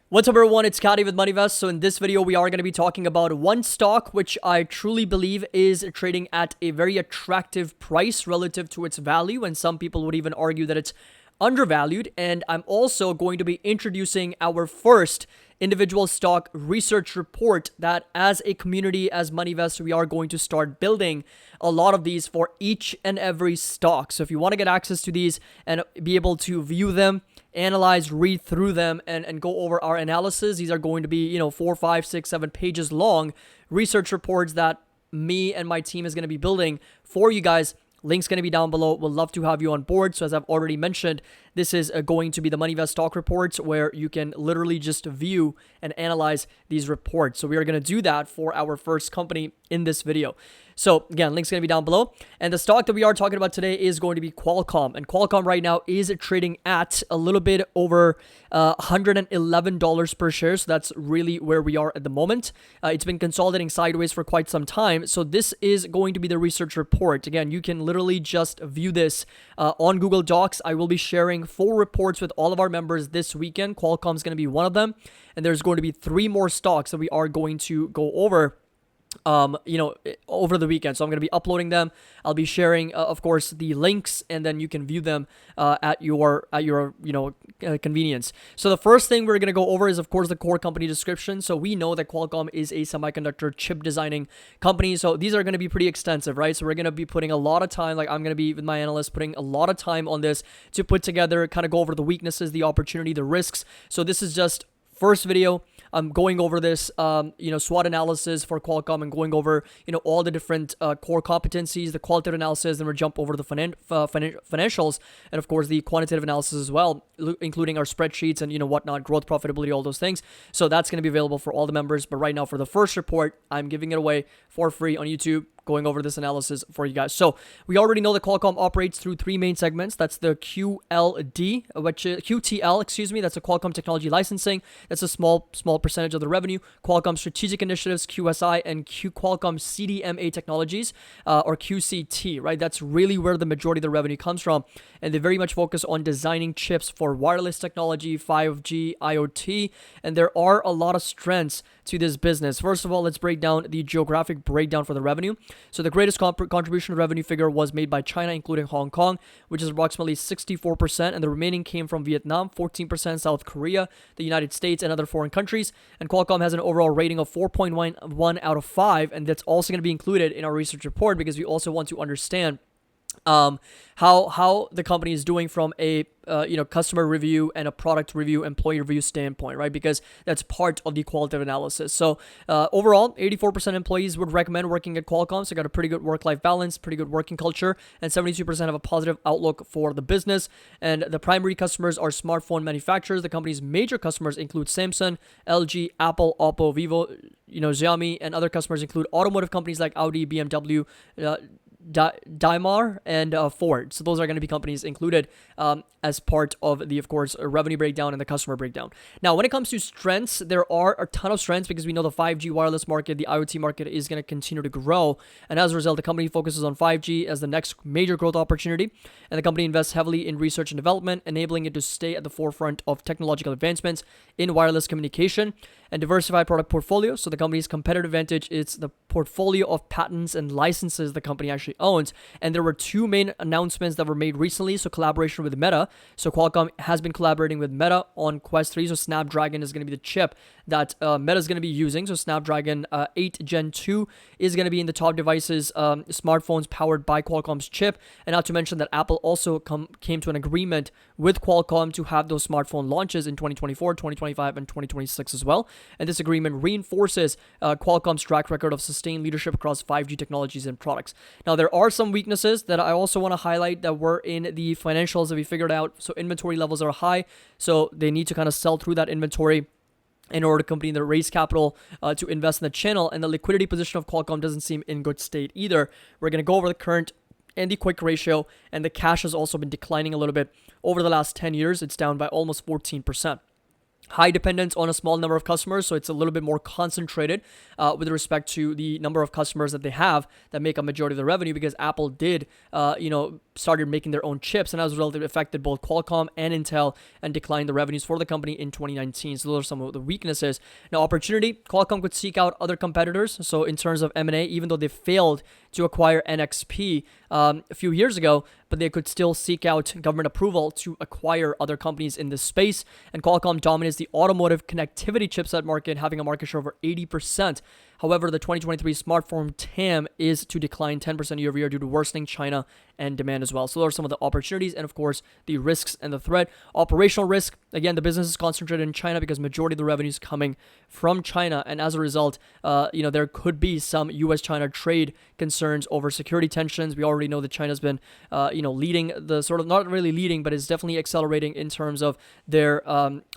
What's up everyone, it's Caddy with MoneyVest. So in this video, we are going to be talking about one stock which I truly believe is trading at a very attractive price relative to its value. And some people would even argue that it's undervalued. And I'm also going to be introducing our first individual stock research report that as a community, as MoneyVest, we are going to start building a lot of these for each and every stock. So if you want to get access to these and be able to view them, analyze, read through them, and go over our analysis, these are going to be, 4, 5, 6, 7 pages long research reports that me and my team is going to be building for you guys. Link's going to be down below. We'll love to have you on board. So as I've already mentioned, this is going to be the MoneyVest stock reports where you can literally just view and analyze these reports. So we are going to do that for our first company in this video. So again, link's going to be down below. And the stock that we are talking about today is going to be Qualcomm. And Qualcomm right now is trading at a little bit over $111 per share. So that's really where we are at the moment. It's been consolidating sideways for quite some time. So this is going to be the research report. Again, you can literally just view this on Google Docs. I will be sharing 4 reports with all of our members this weekend. Qualcomm is going to be one of them. And there's going to be 3 more stocks that we are going to go over over the weekend. So I'm going to be uploading them. I'll be sharing, of course, the links, and then you can view them at your convenience. So the first thing we're going to go over is, of course, the core company description. So we know that Qualcomm is a semiconductor chip designing company. So these are going to be pretty extensive, right? So we're going to be putting a lot of time, like I'm going to be with my analysts putting a lot of time on this to put together, kind of go over the weaknesses, the opportunity, the risks. So this is just first video. I'm going over this, SWOT analysis for Qualcomm and going over, all the different core competencies, the qualitative analysis, then we'll jump over the financials, and of course the quantitative analysis as well, including our spreadsheets and, whatnot, growth, profitability, all those things. So that's going to be available for all the members. But right now for the first report, I'm giving it away for free on YouTube, going over this analysis for you guys. So we already know that Qualcomm operates through 3 main segments. That's the QTL, that's a Qualcomm Technology Licensing. That's a small percentage of the revenue. Qualcomm Strategic Initiatives, QSI, and Qualcomm CDMA Technologies, or QCT, right? That's really where the majority of the revenue comes from. And they very much focus on designing chips for wireless technology, 5G, IoT, and there are a lot of strengths to this business. First of all, let's break down the geographic breakdown for the revenue. So the greatest contribution to revenue figure was made by China, including Hong Kong, which is approximately 64%, and the remaining came from Vietnam, 14%, South Korea, the United States, and other foreign countries. And Qualcomm has an overall rating of 4.1 out of 5, and that's also going to be included in our research report because we also want to understand how the company is doing from a customer review and a product review, employee review standpoint, right? Because that's part of the qualitative analysis. So overall, 84% employees would recommend working at Qualcomm. So got a pretty good work-life balance, pretty good working culture, and 72% have a positive outlook for the business. And the primary customers are smartphone manufacturers. The company's major customers include Samsung, LG, Apple, Oppo, Vivo, Xiaomi, and other customers include automotive companies like Audi, BMW, Daimler, and Ford. So those are going to be companies included as part of the, of course, revenue breakdown and the customer breakdown. Now, when it comes to strengths, there are a ton of strengths because we know the 5G wireless market, the IoT market is going to continue to grow. And as a result, the company focuses on 5G as the next major growth opportunity. And the company invests heavily in research and development, enabling it to stay at the forefront of technological advancements in wireless communication and diversified product portfolio. So the company's competitive advantage is the portfolio of patents and licenses the company actually owns. And there were 2 main announcements that were made recently. So collaboration with Meta. So Qualcomm has been collaborating with Meta on Quest 3. So Snapdragon is going to be the chip that Meta is going to be using. So Snapdragon 8 Gen 2 is going to be in the top devices, smartphones powered by Qualcomm's chip. And not to mention that Apple also came to an agreement with Qualcomm to have those smartphone launches in 2024, 2025, and 2026 as well. And this agreement reinforces Qualcomm's track record of sustained leadership across 5G technologies and products. Now, there are some weaknesses that I also want to highlight that were in the financials that we figured out. So inventory levels are high, so they need to kind of sell through that inventory in order to complete the raise capital to invest in the channel. And the liquidity position of Qualcomm doesn't seem in good state either. We're going to go over the current and the quick ratio, and the cash has also been declining a little bit over the last 10 years. It's down by almost 14%. High dependence on a small number of customers, so it's a little bit more concentrated with respect to the number of customers that they have that make a majority of the revenue, because Apple did, started making their own chips, and as a result, it affected both Qualcomm and Intel and declined the revenues for the company in 2019. So those are some of the weaknesses. Now, opportunity, Qualcomm could seek out other competitors. So in terms of M&A, even though they failed to acquire NXP a few years ago, but they could still seek out government approval to acquire other companies in this space. And Qualcomm dominates the automotive connectivity chipset market, having a market share of over 80%. However, the 2023 smartphone TAM is to decline 10% year over year due to worsening China and demand as well. So those are some of the opportunities and, of course, the risks and the threat. Operational risk, again, the business is concentrated in China because majority of the revenue is coming from China. And as a result, there could be some U.S.-China trade concerns over security tensions. We already know that China's been, leading the sort of, not really leading, but is definitely accelerating in terms of their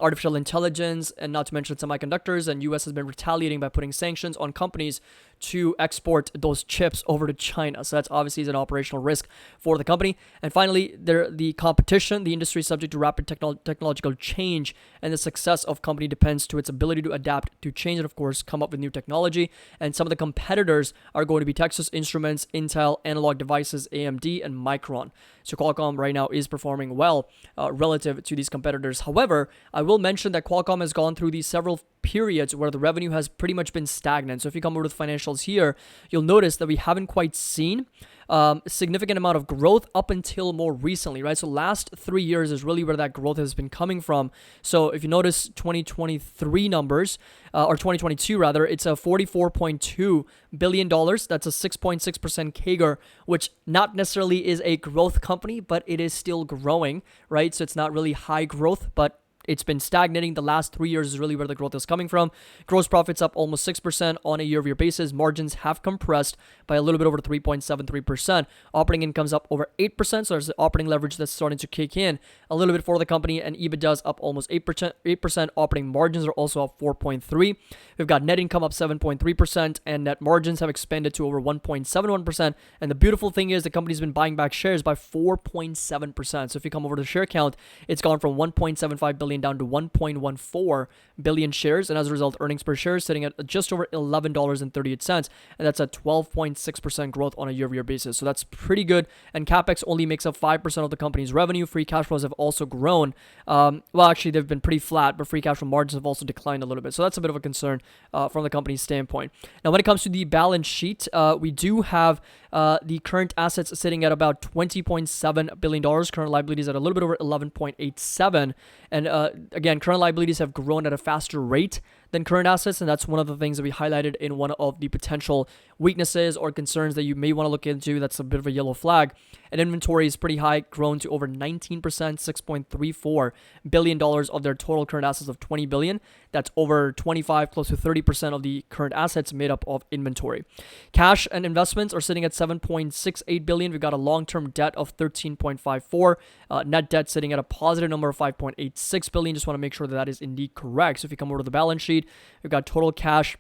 artificial intelligence and not to mention semiconductors. And U.S. has been retaliating by putting sanctions on companies to export those chips over to China. So that's obviously an operational risk for the company. And finally, the competition. The industry is subject to rapid technological change, and the success of company depends to its ability to adapt to change and, of course, come up with new technology. And some of the competitors are going to be Texas Instruments, Intel, Analog Devices, AMD, and Micron. So Qualcomm right now is performing well relative to these competitors. However, I will mention that Qualcomm has gone through these several periods where the revenue has pretty much been stagnant. So if you come over to the financials here, you'll notice that we haven't quite seen a significant amount of growth up until more recently, right? So last 3 years is really where that growth has been coming from. So if you notice 2023 numbers, or 2022 rather, it's a $44.2 billion. That's a 6.6% CAGR, which not necessarily is a growth company, but it is still growing, right? So it's not really high growth, but it's been stagnating. The last 3 years is really where the growth is coming from. Gross profits up almost 6% on a year-over-year basis. Margins have compressed by a little bit over 3.73%. Operating income's up over 8%, so there's the operating leverage that's starting to kick in a little bit for the company, and EBITDA is up almost 8%. Operating margins are also up 4.3%. We've got net income up 7.3%, and net margins have expanded to over 1.71%. And the beautiful thing is the company's been buying back shares by 4.7%. So if you come over to the share count, it's gone from 1.75 billion down to 1.14 billion shares, and as a result, earnings per share is sitting at just over $11.38, and that's a 12.6% growth on a year-over-year basis. So that's pretty good. And capex only makes up 5% of the company's revenue. Free cash flows have also grown. Actually, they've been pretty flat, but free cash flow margins have also declined a little bit. So that's a bit of a concern from the company's standpoint. Now, when it comes to the balance sheet, we do have the current assets sitting at about $20.7 billion. Current liabilities at a little bit over 11.87. And again, current liabilities have grown at a faster rate than current assets, and that's one of the things that we highlighted in one of the potential weaknesses or concerns that you may want to look into. That's a bit of a yellow flag. And inventory is pretty high, grown to over 19%, $6.34 billion of their total current assets of $20 billion. That's over 25, close to 30% of the current assets made up of inventory. Cash and investments are sitting at $7.68 billion. We've got a long-term debt of $13.54. Net debt sitting at a positive number of $5.86 billion. Just want to make sure that that is indeed correct. So if you come over to the balance sheet, we've got total cash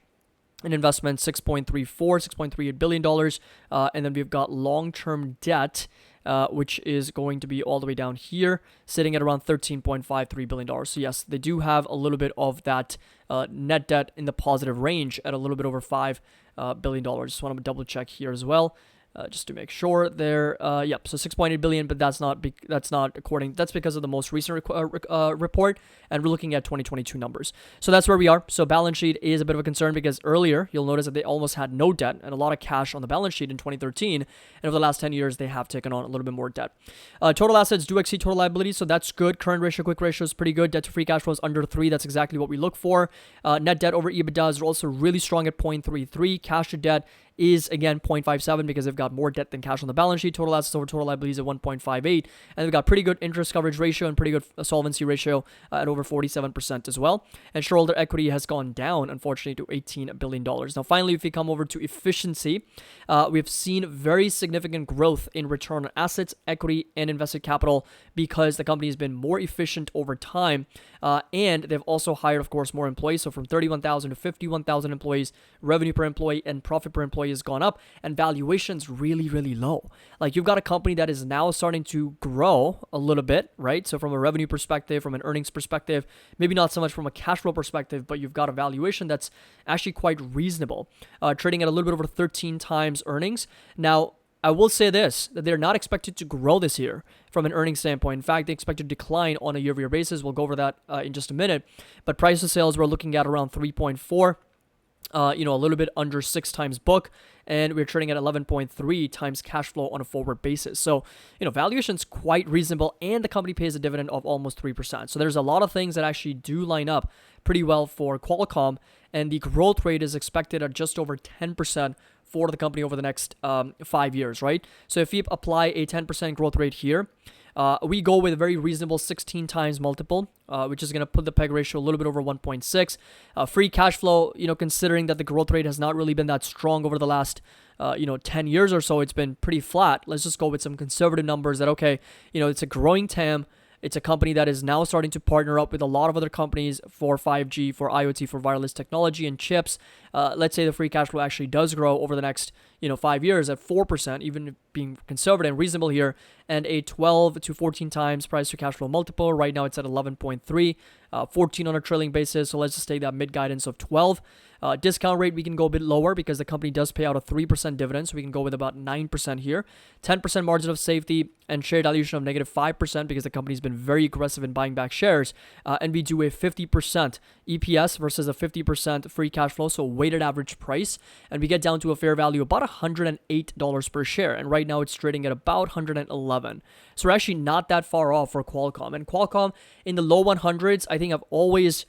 and investment $6.38 billion. And then we've got long-term debt, which is going to be all the way down here, sitting at around $13.53 billion. So yes, they do have a little bit of that net debt in the positive range at a little bit over $5 billion. Just want to double check here as well. Just to make sure there, so 6.8 billion, but that's not that's because of the most recent report, and we're looking at 2022 numbers. So that's where we are. So balance sheet is a bit of a concern because earlier you'll notice that they almost had no debt and a lot of cash on the balance sheet in 2013, and over the last 10 years they have taken on a little bit more debt. Total assets do exceed total liabilities, so that's good. Current ratio, quick ratio is pretty good. Debt to free cash flow is under 3. That's exactly what we look for. Net debt over EBITDA is also really strong at 0.33. Cash to debt is again 0.57 because they've got more debt than cash on the balance sheet. Total assets over total liabilities at 1.58, and they've got pretty good interest coverage ratio and pretty good solvency ratio at over 47% as well. And shareholder equity has gone down, unfortunately, to $18 billion. Now, finally, if we come over to efficiency, we've seen very significant growth in return on assets, equity, and invested capital because the company has been more efficient over time, and they've also hired, of course, more employees. So from 31,000 to 51,000 employees, revenue per employee and profit per employee has gone up, and valuation's really, really low. Like, you've got a company that is now starting to grow a little bit, right? So from a revenue perspective, from an earnings perspective, maybe not so much from a cash flow perspective, but you've got a valuation that's actually quite reasonable, trading at a little bit over 13 times earnings. Now, I will say this, that they're not expected to grow this year from an earnings standpoint. In fact, they expect to decline on a year-over-year basis. We'll go over that in just a minute. But price to sales, we're looking at around 3.4. A little bit under 6 times book, and we're trading at 11.3 times cash flow on a forward basis. So, valuation's quite reasonable, and the company pays a dividend of almost 3%. So there's a lot of things that actually do line up pretty well for Qualcomm, and the growth rate is expected at just over 10% for the company over the next 5 years, right? So if we apply a 10% growth rate here, we go with a very reasonable 16 times multiple, which is going to put the PEG ratio a little bit over 1.6. Free cash flow, considering that the growth rate has not really been that strong over the last 10 years or so, it's been pretty flat. Let's just go with some conservative numbers that, okay, it's a growing TAM. It's a company that is now starting to partner up with a lot of other companies for 5G, for IoT, for wireless technology and chips. Let's say the free cash flow actually does grow over the next 5 years at 4%, even being conservative and reasonable here, and a 12 to 14 times price to cash flow multiple. Right now it's at 11.3, 14 on a trailing basis. So let's just take that mid guidance of 12. Discount rate, we can go a bit lower because the company does pay out a 3% dividend. So we can go with about 9% here. 10% margin of safety, and share dilution of negative 5% because the company's been very aggressive in buying back shares. And we do a 50% EPS versus a 50% free cash flow. So weighted average price. And we get down to a fair value about $108 per share. And right now it's trading at about 111. So we're actually not that far off for Qualcomm. And Qualcomm in the low 100s, I think I've always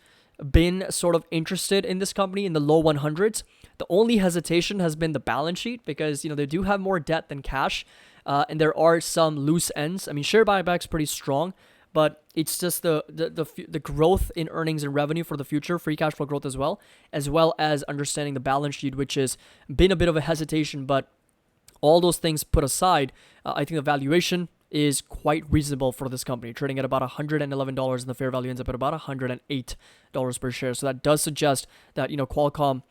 been sort of interested in this company in the low 100s. The only hesitation has been the balance sheet because, they do have more debt than cash. And there are some loose ends. I mean, share buyback's pretty strong, but it's just the growth in earnings and revenue for the future, free cash flow growth as well as understanding the balance sheet, which has been a bit of a hesitation. But all those things put aside, I think the valuation is quite reasonable for this company, trading at about $111, and the fair value ends up at about $108 per share. So that does suggest that, Qualcomm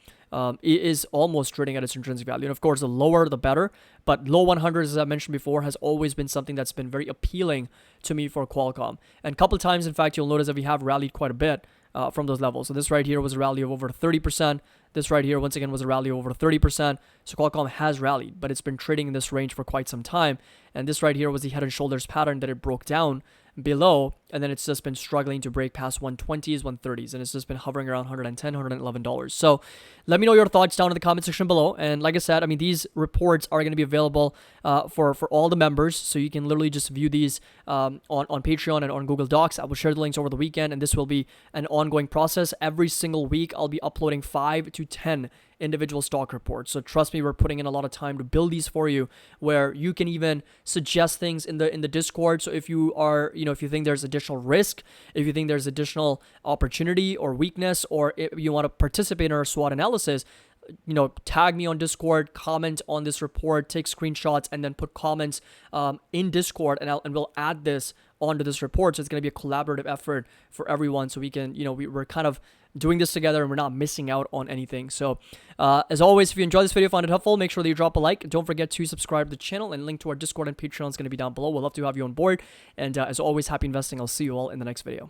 is almost trading at its intrinsic value. And of course, the lower, the better. But low 100s, as I mentioned before, has always been something that's been very appealing to me for Qualcomm. And a couple of times, in fact, you'll notice that we have rallied quite a bit from those levels. So this right here was a rally of over 30%. This right here, once again, was a rally of over 30%. So Qualcomm has rallied, but it's been trading in this range for quite some time. And this right here was the head and shoulders pattern that it broke down below, and then it's just been struggling to break past 120s, 130s, and it's just been hovering around $110, $111. So let me know your thoughts down in the comment section below. And like I said, I mean, these reports are going to be available for all the members, so you can literally just view these on Patreon and on Google Docs. I will share the links over the weekend, and this will be an ongoing process. Every single week, I'll be uploading 5 to 10 individual stock reports. So trust me, we're putting in a lot of time to build these for you, where you can even suggest things in the Discord. So if you are, if you think there's additional risk, if you think there's additional opportunity or weakness, or if you want to participate in our SWOT analysis, tag me on Discord, comment on this report, take screenshots, and then put comments in Discord, and we'll add this onto this report. So it's going to be a collaborative effort for everyone, so we can, we're kind of doing this together and we're not missing out on anything. So as always, if you enjoyed this video, found it helpful, make sure that you drop a like. Don't forget to subscribe to the channel, and link to our Discord and Patreon is going to be down below. We'll love to have you on board. And as always, happy investing. I'll see you all in the next video.